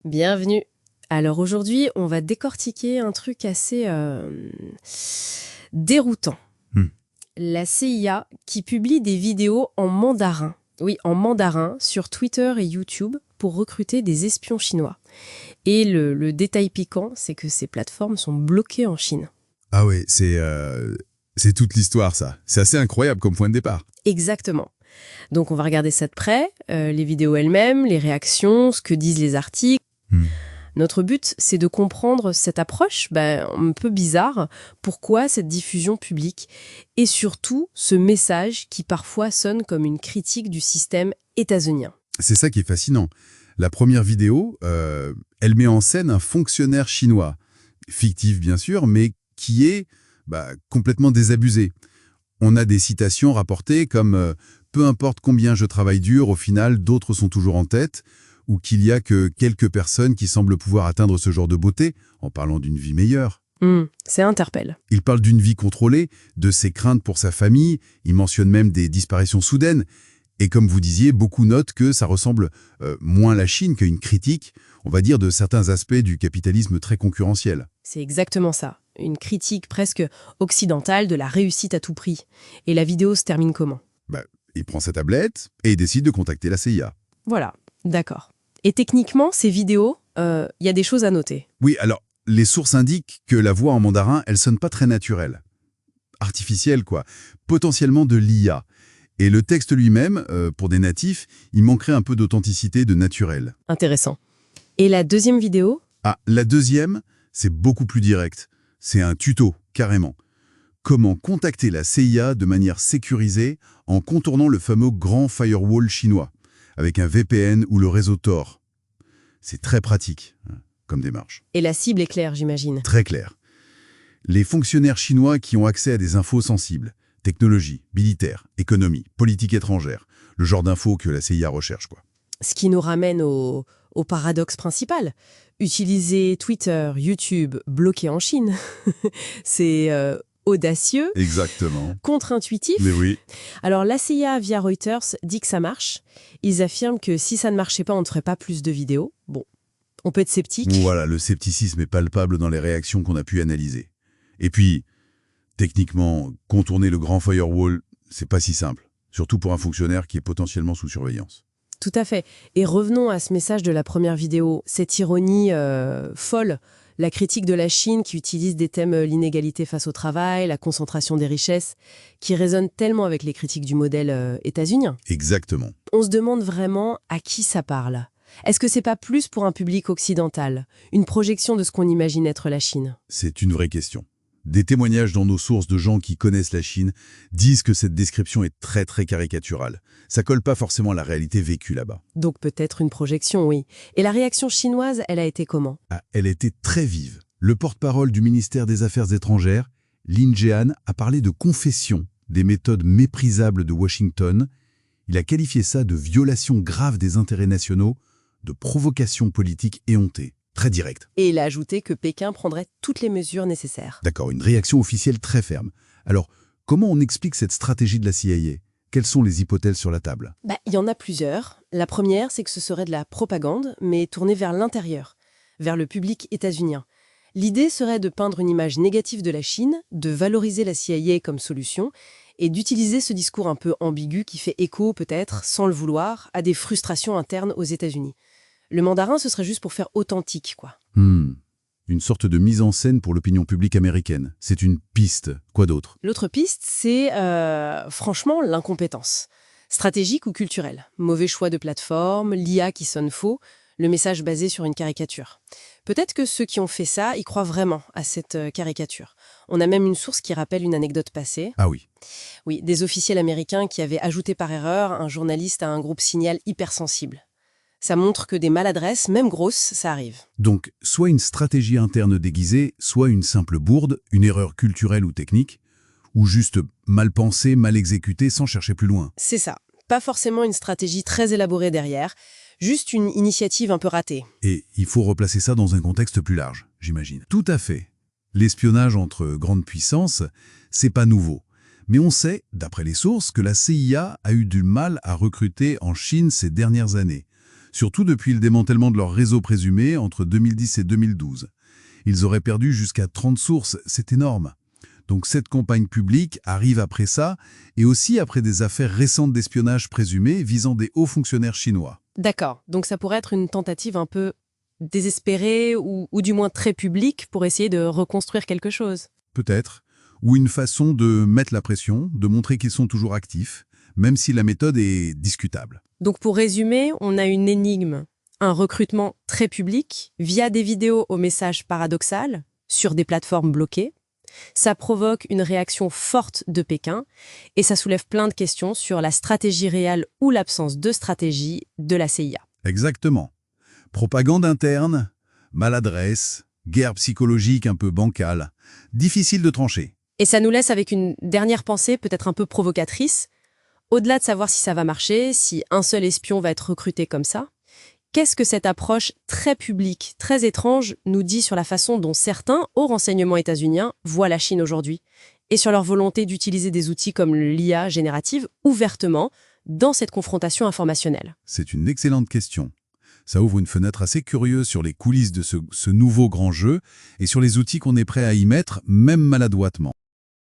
Bienvenue. Alors aujourd'hui, on va décortiquer un truc assez déroutant. Hmm. La CIA qui publie des vidéos en mandarin. Oui, en mandarin sur Twitter et YouTube pour recruter des espions chinois. Et le détail piquant, c'est que ces plateformes sont bloquées en Chine. Ah oui, c'est toute l'histoire, ça. C'est assez incroyable comme point de départ. Exactement. Donc on va regarder ça de près, les vidéos elles-mêmes, les réactions, ce que disent les articles. Notre but, c'est de comprendre cette approche un peu bizarre, pourquoi cette diffusion publique, et surtout ce message qui parfois sonne comme une critique du système états-unien. C'est ça qui est fascinant. La première vidéo, elle met en scène un fonctionnaire chinois, fictif bien sûr, mais qui est complètement désabusé. On a des citations rapportées comme peu importe combien je travaille dur, au final, d'autres sont toujours en tête », ou qu'il y a que quelques personnes qui semblent pouvoir atteindre ce genre de beauté, en parlant d'une vie meilleure. C'est interpelle. Il parle d'une vie contrôlée, de ses craintes pour sa famille, il mentionne même des disparitions soudaines, et comme vous disiez, beaucoup notent que ça ressemble moins à la Chine qu'à une critique, on va dire, de certains aspects du capitalisme très concurrentiel. C'est exactement ça. Une critique presque occidentale de la réussite à tout prix. Et la vidéo se termine comment ? Il prend sa tablette et il décide de contacter la CIA. Voilà, d'accord. Et techniquement, ces vidéos, y a des choses à noter. Oui, alors, les sources indiquent que la voix en mandarin, elle sonne pas très naturelle. Artificielle, quoi. Potentiellement de l'IA. Et le texte lui-même, pour des natifs, il manquerait un peu d'authenticité, de naturel. Intéressant. Et la deuxième vidéo ? Ah, la deuxième, c'est beaucoup plus direct. C'est un tuto, carrément. Comment contacter la CIA de manière sécurisée en contournant le fameux grand firewall chinois, avec un VPN ou le réseau Tor. C'est très pratique, comme démarche. Et la cible est claire, j'imagine. Très clair. Les fonctionnaires chinois qui ont accès à des infos sensibles, technologie, militaire, économie, politique étrangère, le genre d'infos que la CIA recherche, quoi. Ce qui nous ramène au paradoxe principal. Utiliser Twitter, YouTube, bloqué en Chine, c'est audacieux, Exactement. contre-intuitif. Mais oui. Alors la CIA via Reuters dit que ça marche. Ils affirment que si ça ne marchait pas, on ne ferait pas plus de vidéos. Bon, on peut être sceptique. Voilà, le scepticisme est palpable dans les réactions qu'on a pu analyser. Et puis, techniquement, contourner le grand firewall, c'est pas si simple. Surtout pour un fonctionnaire qui est potentiellement sous surveillance. Tout à fait. Et revenons à ce message de la première vidéo, cette ironie folle, la critique de la Chine qui utilise des thèmes l'inégalité face au travail, la concentration des richesses, qui résonnent tellement avec les critiques du modèle états-unien. Exactement. On se demande vraiment à qui ça parle. Est-ce que c'est pas plus pour un public occidental, une projection de ce qu'on imagine être la Chine ? C'est une vraie question. Des témoignages dans nos sources de gens qui connaissent la Chine disent que cette description est très très caricaturale. Ça colle pas forcément à la réalité vécue là-bas. Donc peut-être une projection, oui. Et la réaction chinoise, elle a été comment ? Elle était très vive. Le porte-parole du ministère des Affaires étrangères, Lin Jian, a parlé de confession, des méthodes méprisables de Washington. Il a qualifié ça de violation grave des intérêts nationaux, de provocation politique éhontée. Très direct. Et il a ajouté que Pékin prendrait toutes les mesures nécessaires. D'accord, une réaction officielle très ferme. Alors, comment on explique cette stratégie de la CIA ? Quelles sont les hypothèses sur la table ? Il y en a plusieurs. La première, c'est que ce serait de la propagande, mais tournée vers l'intérieur, vers le public états-unien. L'idée serait de peindre une image négative de la Chine, de valoriser la CIA comme solution, et d'utiliser ce discours un peu ambigu qui fait écho, peut-être, sans le vouloir, à des frustrations internes aux États-Unis. Le mandarin, ce serait juste pour faire authentique, quoi. Une sorte de mise en scène pour l'opinion publique américaine. C'est une piste. Quoi d'autre ? L'autre piste, c'est franchement l'incompétence. Stratégique ou culturelle. Mauvais choix de plateforme, l'IA qui sonne faux, le message basé sur une caricature. Peut-être que ceux qui ont fait ça y croient vraiment à cette caricature. On a même une source qui rappelle une anecdote passée. Ah oui. Oui, des officiels américains qui avaient ajouté par erreur un journaliste à un groupe Signal hypersensible. Ça montre que des maladresses, même grosses, ça arrive. Donc, soit une stratégie interne déguisée, soit une simple bourde, une erreur culturelle ou technique, ou juste mal pensée, mal exécutée, sans chercher plus loin. C'est ça. Pas forcément une stratégie très élaborée derrière, juste une initiative un peu ratée. Et il faut replacer ça dans un contexte plus large, j'imagine. Tout à fait. L'espionnage entre grandes puissances, c'est pas nouveau. Mais on sait, d'après les sources, que la CIA a eu du mal à recruter en Chine ces dernières années. surtout depuis le démantèlement de leur réseau présumé entre 2010 et 2012. Ils auraient perdu jusqu'à 30 sources, c'est énorme. Donc cette campagne publique arrive après ça, et aussi après des affaires récentes d'espionnage présumé visant des hauts fonctionnaires chinois. D'accord, donc ça pourrait être une tentative un peu désespérée ou du moins très publique pour essayer de reconstruire quelque chose. Peut-être, ou une façon de mettre la pression, de montrer qu'ils sont toujours actifs, même si la méthode est discutable. Donc pour résumer, on a une énigme, un recrutement très public via des vidéos au message paradoxal sur des plateformes bloquées. Ça provoque une réaction forte de Pékin et ça soulève plein de questions sur la stratégie réelle ou l'absence de stratégie de la CIA. Exactement. Propagande interne, maladresse, guerre psychologique un peu bancale, difficile de trancher. Et ça nous laisse avec une dernière pensée peut-être un peu provocatrice. Au-delà de savoir si ça va marcher, si un seul espion va être recruté comme ça, qu'est-ce que cette approche très publique, très étrange, nous dit sur la façon dont certains, hauts renseignements états-uniens, voient la Chine aujourd'hui et sur leur volonté d'utiliser des outils comme l'IA générative ouvertement dans cette confrontation informationnelle? C'est une excellente question. Ça ouvre une fenêtre assez curieuse sur les coulisses de ce nouveau grand jeu et sur les outils qu'on est prêt à y mettre, même maladroitement.